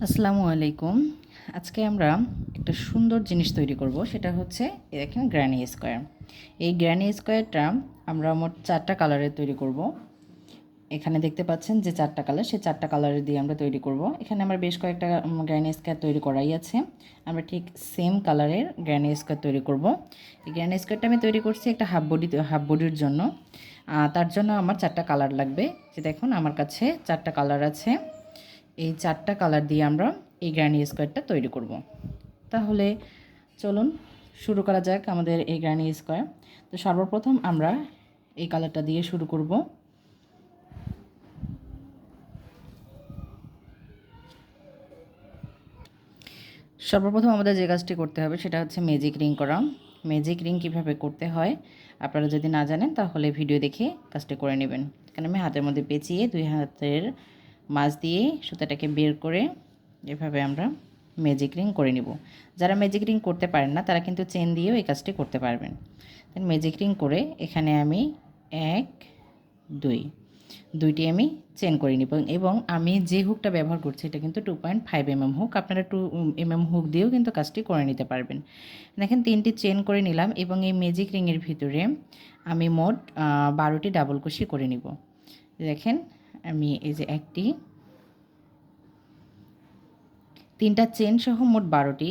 আসসালামু আলাইকুম। আজকে আমরা একটা সুন্দর জিনিস তৈরি করব, সেটা হচ্ছে দেখেন গ্র্যানি স্কোয়ার। এই গ্র্যানি স্কোয়ারটা আমরা মোট 4টা কালারের তৈরি করব। এখানে দেখতে পাচ্ছেন যে 4টা কালার, সেই 4টা কালারের দিয়ে আমরা তৈরি করব। এখানে আমার বেশ কয়েকটা গ্র্যানি স্কোয়ার তৈরি করাই আছে। আমরা ঠিক সেম কালারের গ্র্যানি স্কোয়ার তৈরি করব। এই গ্র্যানি স্কোয়ারটা আমি তৈরি করছি একটা হাফ বডির জন্য। তার জন্য আমার 4টা কালার লাগবে। যে দেখুন আমার কাছে 4টা কালার আছে। এই 4টা কালার দিয়ে আমরা এই গ্র্যানি স্কোয়ারটা তৈরি করব। তাহলে চলুন শুরু করা যাক আমাদের এই গ্র্যানি স্কোয়ার। তো সর্বপ্রথম আমরা এই কালারটা দিয়ে শুরু করব। সর্বপ্রথম আমাদের যে কাজটি করতে হবে সেটা হচ্ছে ম্যাজিক রিং করা। ম্যাজিক রিং কীভাবে করতে হয় আপনারা যদি না জানেন তাহলে ভিডিও দেখে কাজটি করে নেবেন। এখানে আমি হাতের মধ্যে পেঁচিয়ে 2 হাতের মাছ দিয়ে সুতাটাকে বের করে এভাবে আমরা ম্যাজিক রিং করে নিব। যারা ম্যাজিক রিং করতে পারেন না তারা কিন্তু চেন দিয়েও এই কাজটি করতে পারবেন। ম্যাজিক রিং করে এখানে আমি 1 2টি আমি চেন করে নিব এবং আমি যে হুকটা ব্যবহার করছি এটা কিন্তু 2.5 mm হুক। আপনারা 2 mm হুক দিয়েও কিন্তু কাজটি করে নিতে পারবেন। দেখেন 3টি চেন করে নিলাম এবং এই ম্যাজিক রিংয়ের ভিতরে আমি মোট 12টি ডাবল কুশি করে নিব। দেখেন আমি এই যে 3টা চেন সহ মোট 12টি,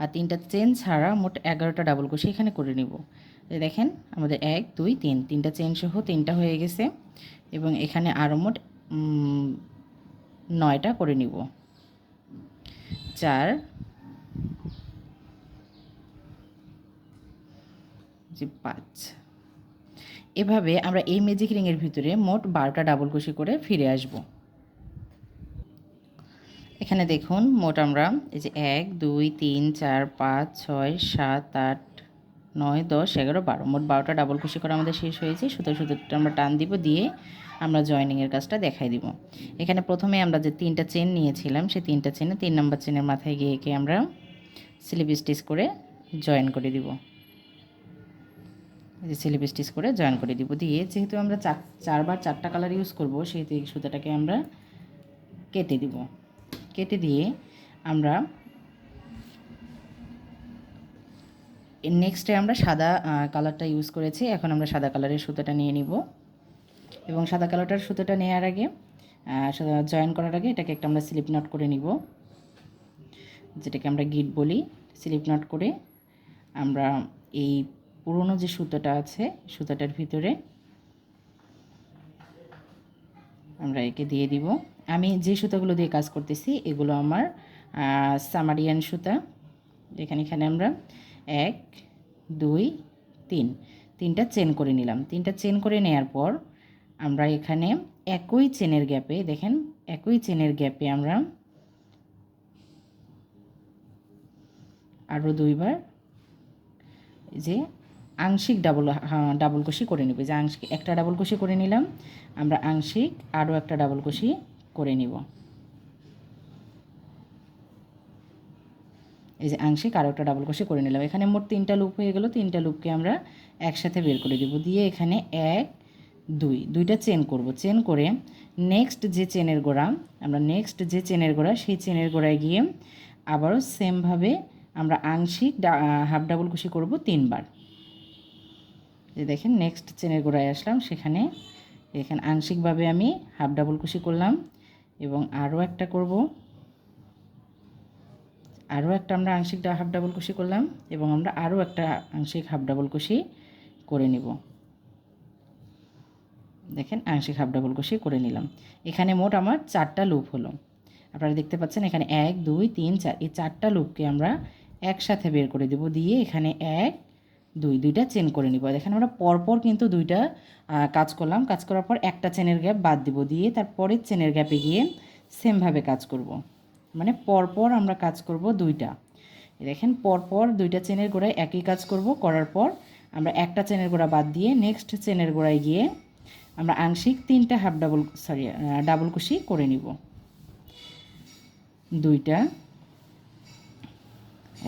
আর 3টা চেন ছাড়া মোট 11টা ডাবল কুশি এখানে করে নিব। দেখেন আমাদের 1 2 3 3টা চেন সহ 3টা হয়ে গেছে এবং এখানে আরও মোট 9টা করে নিব। 4 5 এভাবে আমরা এই ম্যাজিক রিংয়ের ভিতরে মোট 12টা ডাবল কুশি করে ফিরে আসব। এখানে দেখুন মোট আমরা এই যে 1 2 3 4 5 6 7 8 9 10 11 12 মোট 12টা ডাবল কুশি করা আমাদের শেষ হয়েছে। সুতোটা আমরা টান দিব, দিয়ে আমরা জয়েনিংয়ের কাজটা দেখাই দিব। এখানে প্রথমে আমরা যে 3টা চেন নিয়েছিলাম সেই 3টা চেনে 3 নম্বর চেনের মাথায় গিয়ে একে আমরা স্লিপ স্টিচ করে জয়েন করে দিব। এই যে স্লিপ স্টিচ করে জয়েন করে দিব, দিয়ে যেহেতু আমরা 4বার 4টা কালার ইউজ করব সেই সুতাটাকে আমরা কেটে দিব। কেটে দিয়ে আমরা নেক্সটে আমরা সাদা কালারটা ইউজ করেছি। এখন আমরা সাদা কালারের সুতোটা নিয়ে নিব এবং সাদা কালারটার সুতোটা নেওয়ার আগে জয়েন করার আগে এটাকে একটা আমরা স্লিপ নট করে নিব, যেটাকে আমরা গিট বলি। স্লিপ নট করে আমরা এই পুরনো যে সুতোটা আছে সুতোটার ভিতরে আমরা একে দিয়ে দিব। আমি যে সুতাগুলো দিয়ে কাজ করতেছি এগুলো আমার সামারিয়ান সুতা। এখানে আমরা 1 2 3 3টা চেন করে নিলাম। 3টা চেন করে নেওয়ার পর আমরা এখানে একই চেনের গ্যাপে, দেখেন একই চেনের গ্যাপে আমরা আরও 2বার যে আংশিক ডাবল কুশি করে নেব। যে আংশিক একটা ডাবল কুশি করে নিলাম, আমরা আংশিক আরও একটা ডাবল কুশি করে নিব। এই যে আংশিক আরও একটা ডাবল কুশি করে নিলাম। এখানে মোট 3টা লুপ হয়ে গেল। 3টা লুপকে আমরা একসাথে বের করে দেব, দিয়ে এখানে 1 2টা চেন করব। চেন করে নেক্সট যে চেনের গোড়া সেই চেনের গোড়ায় গিয়ে আবারও সেমভাবে আমরা আংশিক হাফ ডাবল কুশি করব 3বার। যে দেখেন নেক্সট চেনের গোড়ায় আসলাম, এখানে আংশিকভাবে আমি হাফ ডাবল কুশি করলাম এবং আরও একটা করব, আরও একটা আমরা আংশিক হাফ ডাবল কুশি করলাম এবং আমরা আরও একটা আংশিক হাফ ডাবল কুশি করে নিব। দেখেন আংশিক হাফ ডাবল কুশি করে নিলাম। এখানে মোট আমার 4টা লুপ হলো। আপনারা দেখতে পাচ্ছেন এখানে 1 2 3 4 এই 4টা লুপকে আমরা একসাথে বের করে দেব, দিয়ে এখানে 1 2টা চেন করে নিব। দেখেন আমরা পরপর কিন্তু 2টা কাজ করলাম। কাজ করার পর একটা চেনের গ্যাপ বাদ দিব, দিয়ে তারপরের চেনের গ্যাপে গিয়ে সেমভাবে কাজ করব। মানে পরপর আমরা কাজ করব 2টা। দেখেন পরপর 2টা চেনের গোড়ায় একই কাজ করব। করার পর আমরা একটা চেনের গোড়া বাদ দিয়ে নেক্সট চেনের গোড়ায় গিয়ে আমরা আংশিক 3টা ডাবল কুশি করে নিব। 2টা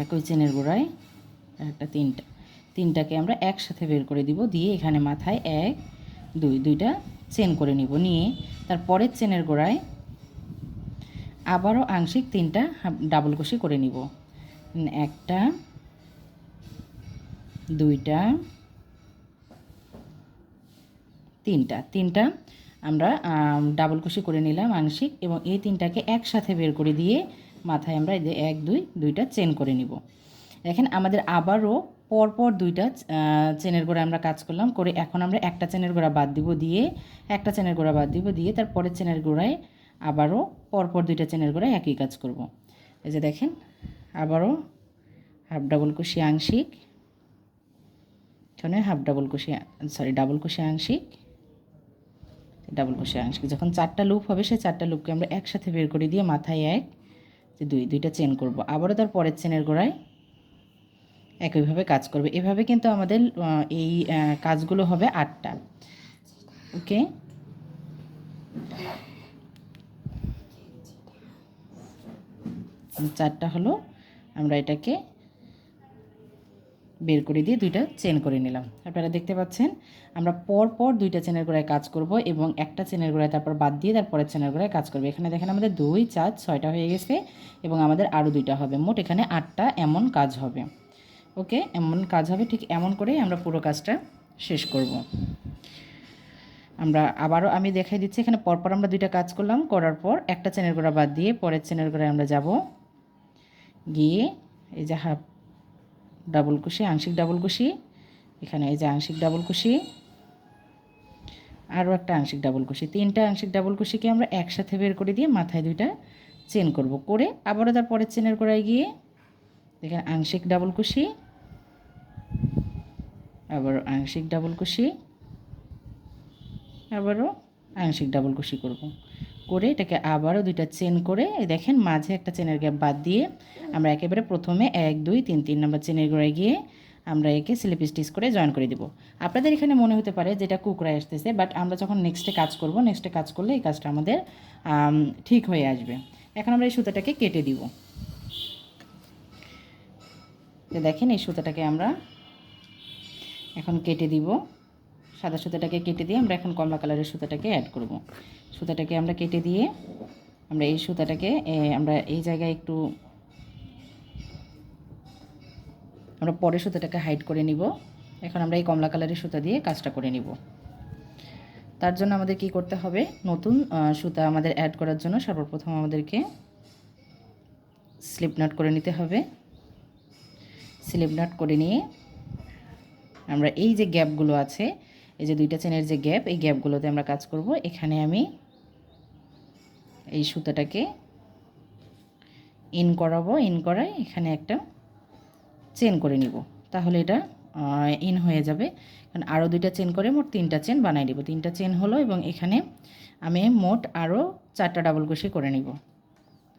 একই চেনের গোড়ায় একটা 3টাকে আমরা একসাথে বের করে দিব, দিয়ে এখানে মাথায় 1 2 2টা চেন করে নিব। নিয়ে তারপরের চেনের গোড়ায় আবারও আংশিক 3টা ডাবল কুশি করে নিব। 1টা 2টা 3টা আমরা ডাবল কুশি করে নিলাম আংশিক, এবং এই 3টাকে একসাথে বের করে দিয়ে মাথায় আমরা এই যে 1 2 2টা চেন করে নিব। দেখেন আমাদের আবারও পরপর 2টা চেনের গোড়া আমরা কাজ করলাম, করে এখন আমরা একটা চেনের গোড়া বাদ দিব, দিয়ে একটা চেনের গোড়া বাদ দিব, দিয়ে তারপরের চেনের গোড়ায় আবারও পরপর 2টা চেনের গোড়ায় একই কাজ করব। এই যে দেখেন আবারও হাফ ডাবল কুশি আংশিক, এখানে হাফ ডাবল কুশি ডাবল কুশি আংশিক, ডাবল কুশি আংশিক। যখন 4টা লুপ হবে সেই 4টা লুপকে আমরা একসাথে বের করে দিয়ে মাথায় 1 2টা চেন করব। আবারও তার পরের চেনের গোড়ায় একইভাবে কাজ করবে। এভাবে কিন্তু আমাদের এই কাজগুলো হবে 8টা। ওকে, চারটা হলো, আমরা এটাকে বের করে দিয়ে 2টা চেন করে নিলাম। আপনারা দেখতে পাচ্ছেন আমরা পরপর 2টা চেনের গোড়ায় কাজ করব এবং একটা চেনের গোড়ায় তারপর বাদ দিয়ে তারপরের চেনের গোড়ায় কাজ করব। এখানে দেখেন আমাদের 2 4 6টা হয়ে গেছে এবং আমাদের আরও 2টা হবে, মোট এখানে 8টা এমন কাজ হবে। ওকে, এমন কাজ হবে, ঠিক এমন করেই আমরা পুরো কাজটা শেষ করব। আমরা আবারও আমি দেখাই দিচ্ছি, এখানে পরপর আমরা 2টা কাজ করলাম, করার পর একটা চেনের গোড়া বাদ দিয়ে পরের চেনের গোড়ায় আমরা যাব, গিয়ে এই যে হাফ ডাবল কুশি আংশিক ডাবল কুশি, এখানে এই যে আংশিক ডাবল কুশি, আরও একটা আংশিক ডাবল কুশি, 3টা আংশিক ডাবল কুশিকে আমরা একসাথে বের করে দিয়ে মাথায় 2টা চেন করব। করে আবারও তার পরের চেনের গোড়ায় গিয়ে দেখেন আংশিক ডাবল কুশি, আবারও আংশিক ডাবল কুশি, আবারও আংশিক ডাবল কুশি করব। করে এটাকে আবারও 2টা চেন করে দেখেন মাঝে একটা চেনের গ্যাপ বাদ দিয়ে আমরা একেবারে প্রথমে 1 2 3 3 নম্বর চেনের গোড়ায় গিয়ে আমরা একে স্লিপ স্টিচ করে জয়েন করে দিব। আপনাদের এখানে মনে হতে পারে যেটা কুকড়ায় আসতেছে, বাট আমরা যখন নেক্সটে কাজ করলে এই কাজটা আমাদের ঠিক হয়ে আসবে। এখন আমরা এই সুতাটাকে কেটে দিব। দেখেন এই সুতাটাকে আমরা এখন কেটে দিব। সাদা সুতাটাকে কেটে দিয়ে আমরা এখন কমলা কালারের সুতাটাকে অ্যাড করব। সুতাটাকে আমরা কেটে দিয়ে আমরা এই সুতাটাকে আমরা এই জায়গায় একটু আমরা পরে সুতাটাকে হাইড করে নিব। এখন আমরা এই কমলা কালারের সুতা দিয়ে কাজটা করে নিব। তার জন্য আমাদের কি করতে হবে, নতুন সুতা আমাদের অ্যাড করার জন্য সর্বপ্রথম আমাদেরকে স্লিপ নট করে নিতে হবে। স্লিপ নট করে নিয়ে আমরা এই যে গ্যাপগুলো আছে, এই যে 2টা চেনের যে গ্যাপ, এই গ্যাপগুলোতে আমরা কাজ করব। এখানে আমি এই সুতাটাকে ইন করাবো, ইন করাই এখানে একটা চেন করে নিব, তাহলে এটা ইন হয়ে যাবে। কারণ আরও 2টা চেন করে মোট 3টা চেন বানাই দিব। 3টা চেন হলো এবং এখানে আমি মোট আরও 4টা ডাবল কুশি করে নিব,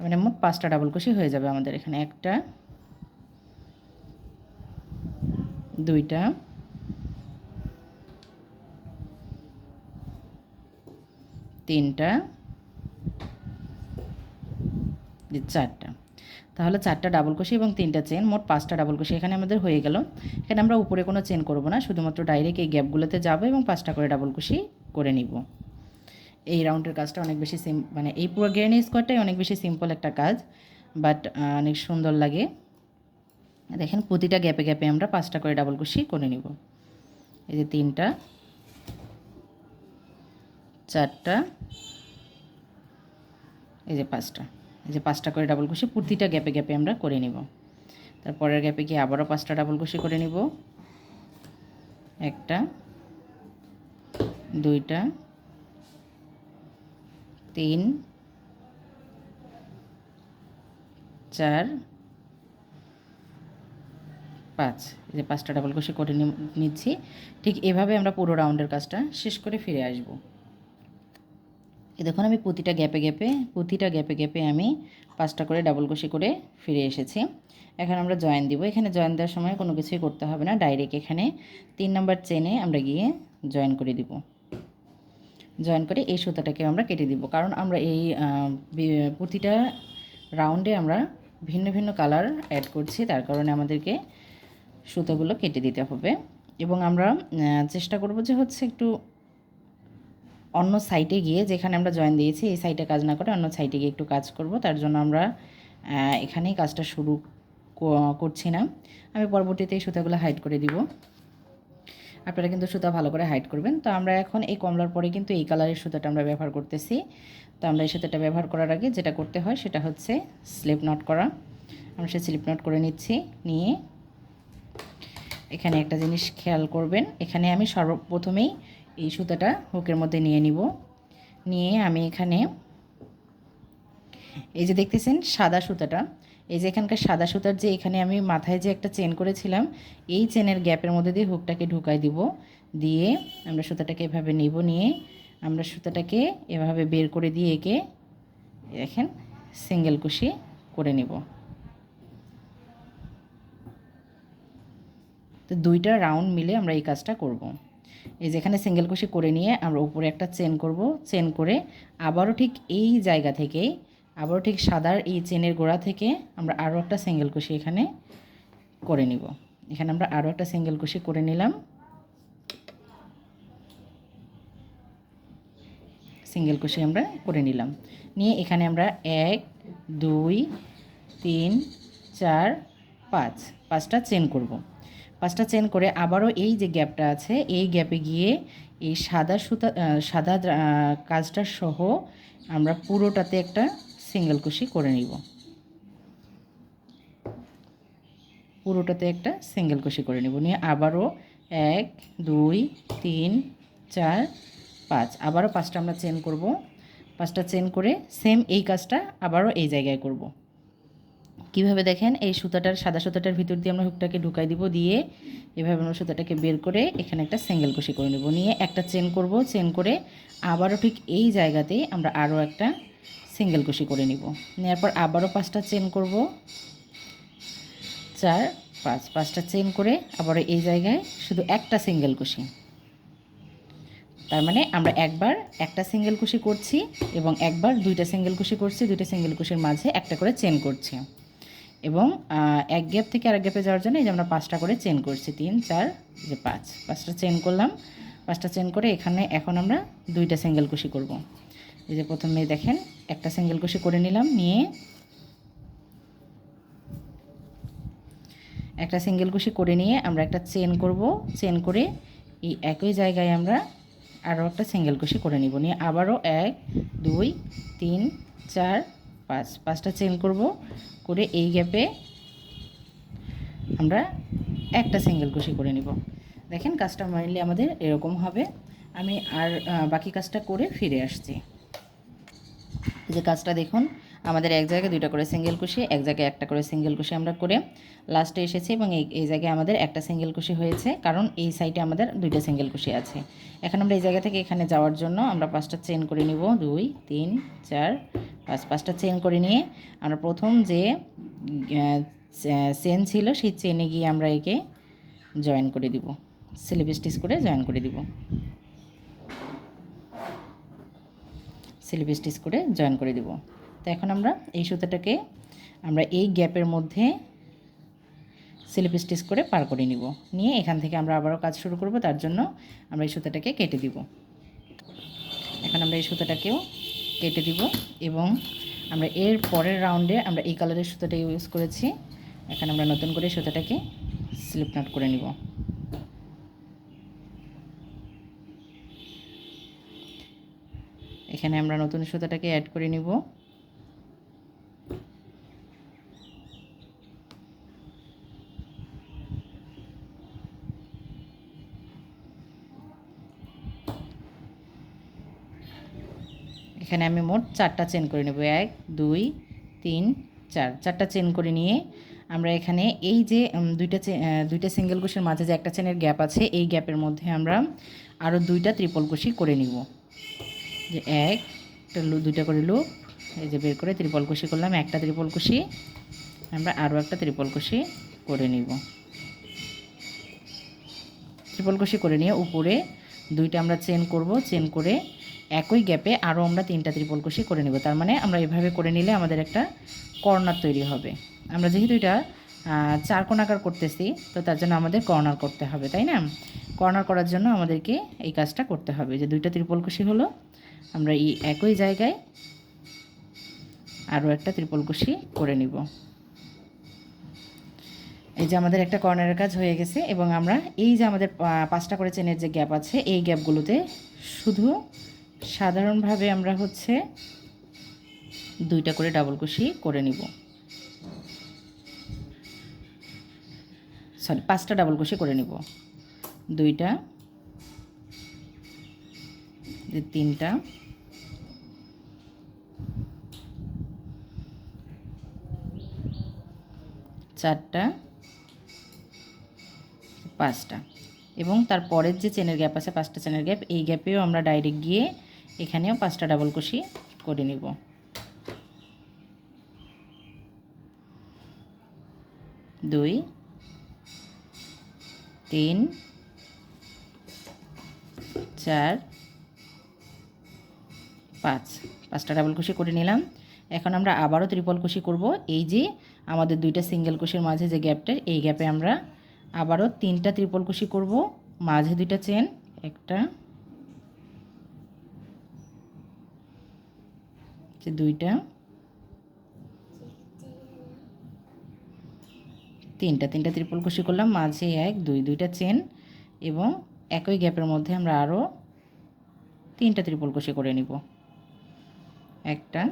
মানে মোট 5টা ডাবল কুশি হয়ে যাবে আমাদের। এখানে 1টা 2টা 3টা 4টা, তাহলে 4টা ডাবল কুশি এবং 3টা চেন, মোট 5টা ডাবল কুশি এখানে আমাদের হয়ে গেল। এখানে আমরা উপরে কোনো চেন করব না, শুধুমাত্র ডাইরেক্ট এই গ্যাপগুলোতে যাব এবং 5টা করে ডাবল কুশি করে নিব। এই রাউন্ডের কাজটা অনেক বেশি মানে এই পুরো গ্র্যানি স্কোয়ারটাই অনেক বেশি সিম্পল একটা কাজ, বাট অনেক সুন্দর লাগে। দেখেন প্রতিটা গ্যাপে গ্যাপে আমরা 5টা করে ডাবল কুশি করে নিব। এই যে 3টা 4টা, এই যে 5টা, এই যে 5টা করে ডাবল কুশি প্রতিটা গ্যাপে গ্যাপে আমরা করে নিব। তারপরের গ্যাপে গিয়ে আবারও 5টা ডাবল কুশি করে নিব। 1টা 2টা 3 4 5, এই যে 5টা ডাবল কুশি করে নিচ্ছি। ঠিক এভাবে আমরা পুরো রাউন্ডের কাজটা শেষ করে ফিরে আসব। দেখুন আমি প্রতিটা গ্যাপে গ্যাপে আমি 5টা করে ডাবল কুশি করে ফিরে এসেছি। এখন আমরা জয়েন দিব। এখানে জয়েন দেওয়ার সময় কোনো কিছুই করতে হবে না, ডাইরেক্ট এখানে 3 নম্বর চেনে আমরা গিয়ে জয়েন করে দিব। জয়েন করে এই সুতাটাকে আমরা কেটে দিব, কারণ আমরা এই প্রতিটা রাউন্ডে আমরা ভিন্ন ভিন্ন কালার অ্যাড করছি, তার কারণে আমাদেরকে সুতাগুলো কেটে দিতে হবে। এবং আমরা চেষ্টা করব যে হচ্ছে একটু অন্য সাইডে গিয়ে, যেখানে আমরা জয়েন দিয়েছি এই সাইডে কাজ না করে অন্য সাইডে গিয়ে একটু কাজ করব। তার জন্য আমরা এখানেই কাজটা শুরু করছি না। আমি পরবর্তীতে এই সুতাগুলো হাইড করে দিব। আপনারা কিন্তু সুতা ভালো করে হাইড করবেন। তো আমরা এখন এই কমলার পরে কিন্তু এই কালারের সুতাটা আমরা ব্যবহার করতেছি। তো আমরা এই সুতাটা ব্যবহার করার আগে যেটা করতে হয় সেটা হচ্ছে স্লিপ নট করা। আমরা সে স্লিপ নট করে নিচ্ছি। নিয়ে এখানে একটা জিনিস খেয়াল করবেন, এখানে আমি সর্বপ্রথমেই এই সুতাটা হুকের মধ্যে নিয়ে নিব। নিয়ে আমি এখানে এই যে দেখতেছেন সাদা সুতাটা, এই যে এখানকার সাদা সুতার যে এখানে আমি মাথায় যে একটা চেন করেছিলাম, এই চেনের গ্যাপের মধ্যে দিয়ে হুকটাকে ঢুকাই দিব। দিয়ে আমরা সুতাটাকে এভাবে নিব। নিয়ে আমরা সুতাটাকে এভাবে বের করে দিয়ে একে দেখেন সিঙ্গেল কুশি করে নিব। তো দুইটা রাউন্ড মিলে আমরা এই কাজটা করব। এই যেখানে সিঙ্গেল কুশি করে নিয়ে আমরা উপরে একটা চেন করব। চেন করে আবারও ঠিক এই জায়গা থেকেই আবারও ঠিক সাদার এই চেনের গোড়া থেকে আমরা আরও একটা সিঙ্গেল কুশি এখানে করে নিব। এখানে আমরা আরও একটা সিঙ্গেল কুশি করে নিলাম। সিঙ্গেল কুশি আমরা করে নিলাম। নিয়ে এখানে আমরা 1 2 3 4 5 পাঁচটা চেন করব। পাঁচটা চেন করে আবারও এই যে গ্যাপটা আছে এই গ্যাপে গিয়ে এই সাদা সুতা সাদা কাজটা সহ আমরা পুরোটাতে একটা সিঙ্গেল কুশি করে নিব। পুরোটাতে একটা সিঙ্গেল কুশি করে নিব। নিয়ে আবারও 1 2 3 4 5 আবারও পাঁচটা আমরা চেন করব। পাঁচটা চেন করে সেম এই কাজটা আবারও এই জায়গায় করব। কিভাবে দেখেন, এই সুতাটার সাদা সুতাটার ভিতর দিয়ে আমরা হুকটাকে ঢুকাই দিব। দিয়ে এভাবে আমরা সুতাটাকে বের করে এখানে একটা সিঙ্গেল কুশি করে নেব। নিয়ে একটা চেন করব। চেন করে আবারও ঠিক এই জায়গাতেই আমরা আরও একটা সিঙ্গেল কুশি করে নিব। নেওয়ার পর আবারও পাঁচটা চেন করব। 4 5 পাঁচটা চেন করে আবারও এই জায়গায় শুধু একটা সিঙ্গেল কুশি। তার মানে আমরা একবার একটা সিঙ্গেল কুশি করছি এবং একবার দুইটা সিঙ্গেল কুশি করছি। দুইটা সিঙ্গেল কুশির মাঝে একটা করে চেন করছি এবং এক গ্যাপ থেকে আরেক গ্যাপে যাওয়ার জন্য এই যে আমরা পাঁচটা করে চেন করছি। 3 4 যে 5 পাঁচটা চেন করলাম। পাঁচটা চেন করে এখানে এখন আমরা দুইটা সিঙ্গেল কুশি করব। এই যে প্রথমে দেখেন একটা সিঙ্গেল কুশি করে নিলাম। নিয়ে একটা সিঙ্গেল কুশি করে নিয়ে আমরা একটা চেন করব। চেন করে এই একই জায়গায় আমরা আরও একটা সিঙ্গেল কুশি করে নিব। নিয়ে আবারও 1 2 3 4 5 পাঁচটা চেন করব। করে এই গ্যাপে আমরা একটা সিঙ্গেল কুশি করে নিব। দেখেন কাজটা মাইনলি আমাদের এরকম হবে। আমি আর বাকি কাজটা করে ফিরে আসছি। যে কাজটা দেখুন, আমাদের এক জায়গায় দুইটা করে সিঙ্গেল কুশি, এক জায়গায় একটা করে সিঙ্গেল কুশি আমরা করে লাস্টে এসেছি এবং এই জায়গায় আমাদের একটা সিঙ্গেল কুশি হয়েছে, কারণ এই সাইডে আমাদের দুইটা সিঙ্গেল কুশি আছে। এখন আমরা এই জায়গা থেকে এখানে যাওয়ার জন্য আমরা পাঁচটা চেন করে নিব। 2 3 4 5 পাঁচটা চেন করে নিয়ে আমরা প্রথম যে চেন ছিল সেই চেনে গিয়ে আমরা একে জয়েন করে দিব, স্লিপ স্টিচ করে জয়েন করে দিব। স্লিপ স্টিচ করে জয়েন করে দিব। তো এখন আমরা এই সুতাটাকে আমরা এই গ্যাপের মধ্যে স্লিপ স্টিচ করে পার করে নিব। নিয়ে এখান থেকে আমরা আবারও কাজ শুরু করব। তার জন্য আমরা এই সুতাটাকে কেটে দিব। এখন আমরা এই সুতাটাকেও কেটে দিব এবং আমরা এর পরের রাউন্ডে আমরা এই কালারের সুতাটা ইউজ করেছি। এখন আমরা নতুন করে সুতাটাকে স্লিপ নট করে নিব। এখানে আমরা নতুন সুতাটাকে অ্যাড করে নিব। এখানে আমি মোট 4টা চেন করে নেব। 1 2 3 4 4টা চেন করে নিয়ে আমরা এখানে এই যে দুইটা সিঙ্গেল কুশির মাঝে যে একটা চেনের গ্যাপ আছে এই গ্যাপের মধ্যে আমরা আরও দুইটা ট্রিপল কুশি করে নিব। যে দুইটা করে লুপ এই যে বের করে ট্রিপল কুশি করলাম। একটা ট্রিপল কুশি আমরা আরও একটা ট্রিপল কুশি করে নিব। ট্রিপল কুশি করে নিয়ে উপরে দুইটা আমরা চেন করব। চেন করে একই গ্যাপে আরও আমরা 3টা ট্রিপল কুশি করে নেব। তার মানে আমরা এভাবে করে নিলে আমাদের একটা কর্নার তৈরি হবে। আমরা যেহেতু এটা চার কোণাকার করতেছি, তো তার জন্য আমাদের কর্নার করতে হবে, তাই না? কর্নার করার জন্য আমাদেরকে এই কাজটা করতে হবে। যে দুইটা ত্রিপল কুশি হলো, আমরা এই একই জায়গায় আরও একটা ত্রিপল কুশি করে নিব। এই যে আমাদের একটা কর্নারের কাজ হয়ে গেছে, এবং আমরা এই যে আমাদের 5টা করে চেনের যে গ্যাপ আছে, এই গ্যাপগুলোতে শুধু সাধারণভাবে আমরা হচ্ছে 2টা করে ডাবল কুশি করে নিব। সরি, 5টা ডাবল কুশি করে নিব। 2টা, 3টা, 4টা, 5টা, এবং তারপরের যে চেনের গ্যাপ আছে 5টা চেনের গ্যাপ, এই গ্যাপেও আমরা ডাইরেক্ট গিয়ে এখানেও 5টা ডাবল কুশি করে নিব। 2, 3, 4, 5, 5টা ডাবল কুশি করে নিলাম। এখন আমরা আবারও ত্রিপল কুশি করব। এই যে আমাদের 2টা সিঙ্গেল কুশির মাঝে যে গ্যাপটা, এই গ্যাপে আমরা আবারও 3টা ত্রিপল কুশি করব, মাঝে 2টা চেন, একটা, 2টা, 3টা ত্রিপল কুশি করলাম, মাঝে 1, 2, 2টা চেন, এবং একই গ্যাপের মধ্যে আমরা আরও 3টা ত্রিপল কুশি করে নিব। একটা,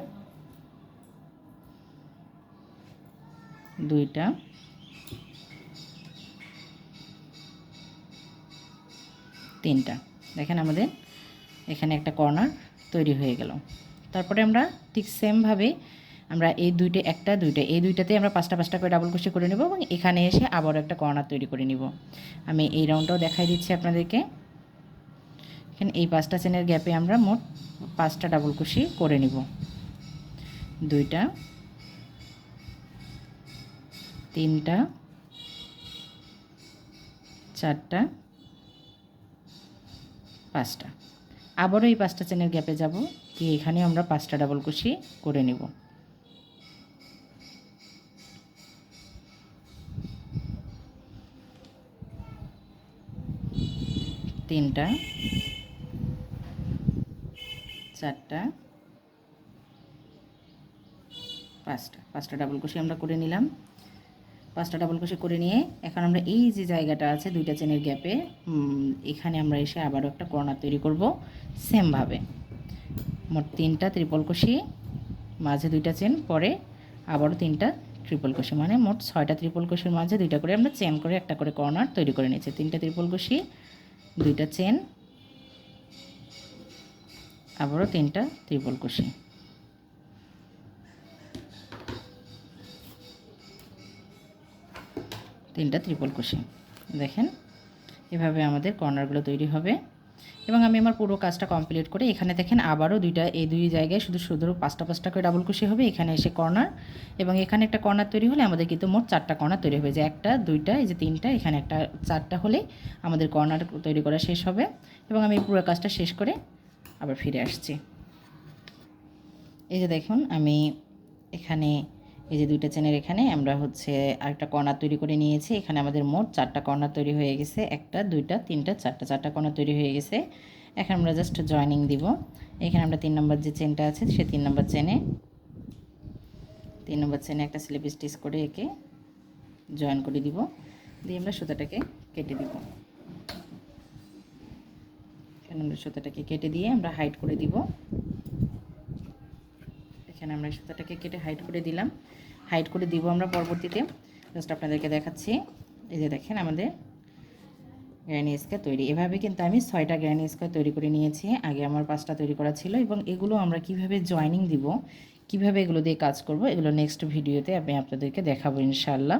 2টা, 3টা। দেখেন আমাদের এখানে একটা কর্নার তৈরি হয়ে গেল। তারপরে আমরা ঠিক সেমভাবে আমরা এই দুইটা, একটা, দুইটা, এই দুইটাতে আমরা 5টা করে ডাবল কুশি করে নেব, এবং এখানে এসে আবারও একটা কর্নার তৈরি করে নিব। আমি এই রাউন্ডটাও দেখাই দিচ্ছি আপনাদেরকে। এখানে এই 5টা চেনের গ্যাপে আমরা মোট 5টা ডাবল কুশি করে নিব। 2টা, 3টা, 4টা, 5টা। আবারও এই 5টা চেনের গ্যাপে যাব, কি এখানে আমরা 5টা ডাবল কুশি করে নিব। 3টা, 4টা, 5টা ডাবল কুশি আমরা করে নিলাম। 5টা ডাবল কুশি করে নিয়ে এখন আমরা এই যে জায়গাটা আছে 2টা চেনের গ্যাপে, এখানে আমরা এসে আবারও একটা কর্নার তৈরি করব সেমভাবে। মোট 3টা ত্রিপল কুশি, মাঝে 2টা চেন, পরে আবারও 3টা ট্রিপল কুশি, মানে মোট 6টা ত্রিপল কুশির মাঝে 2টা করে আমরা চেন করে একটা করে কর্নার তৈরি করে নিয়েছি। 3টা ত্রিপল কুশি, 2টা চেন, আবারও 3টা ত্রিপল কুশি। তিনটা ত্রিপল কুশি। দেখেন এভাবে আমাদের কর্নারগুলো তৈরি হবে, এবং আমি আমার পুরো কাজটা কমপ্লিট করে এখানে দেখেন আবারও এই দুই জায়গায় শুধু 5টা করে ডাবল কুশি হবে, এখানে এসে কর্নার, এবং এখানে একটা কর্নার তৈরি হলে আমাদের কিন্তু মোট 4টা কর্নার তৈরি হবে। যে 1টা, 2টা, এই যে 3টা, এখানে একটা, 4টা হলে আমাদের কর্নার তৈরি করা শেষ হবে। এবং আমি পুরো কাজটা শেষ করে আবার ফিরে আসছি। এই যে দেখুন আমি এখানে এই যে 2টা চেনের এখানে আমরা হচ্ছে আরেকটা কর্নার তৈরি করে নিয়েছি। এখানে আমাদের মোট 4টা কর্নার তৈরি হয়ে গেছে। 1টা, 2টা, 3টা, 4টা কর্নার তৈরি হয়ে গেছে। এখন আমরা জাস্ট জয়েনিং দিব। এখানে আমরা 3 নম্বর যে চেনটা আছে সেই 3 নম্বর চেনে একটা স্লিপ স্টিচ করে একে জয়েন করে দিব, দিয়ে আমরা সুতাটাকে কেটে দিব। এখানে আমরা সুতাটাকে কেটে দিয়ে আমরা হাইড করে দিব। এখানে আমরা সুতাটাকে কেটে হাইড করে দিলাম। হাইড করে দিব আমরা পরবর্তীতে, জাস্ট আপনাদেরকে দেখাচ্ছি। এই যে দেখেন আমাদের গ্র্যানি স্কোয়ার তৈরি। এভাবে কিন্তু আমি 6টা গ্র্যানি স্কোয়ার তৈরি করে নিয়েছি। আগে আমার 5টা তৈরি করা ছিল, এবং এগুলো আমরা কিভাবে জয়েনিং দিব, কিভাবে এগুলো দিয়ে কাজ করব, এগুলো নেক্সট ভিডিওতে আমি আপনাদেরকে দেখাবো ইনশাআল্লাহ।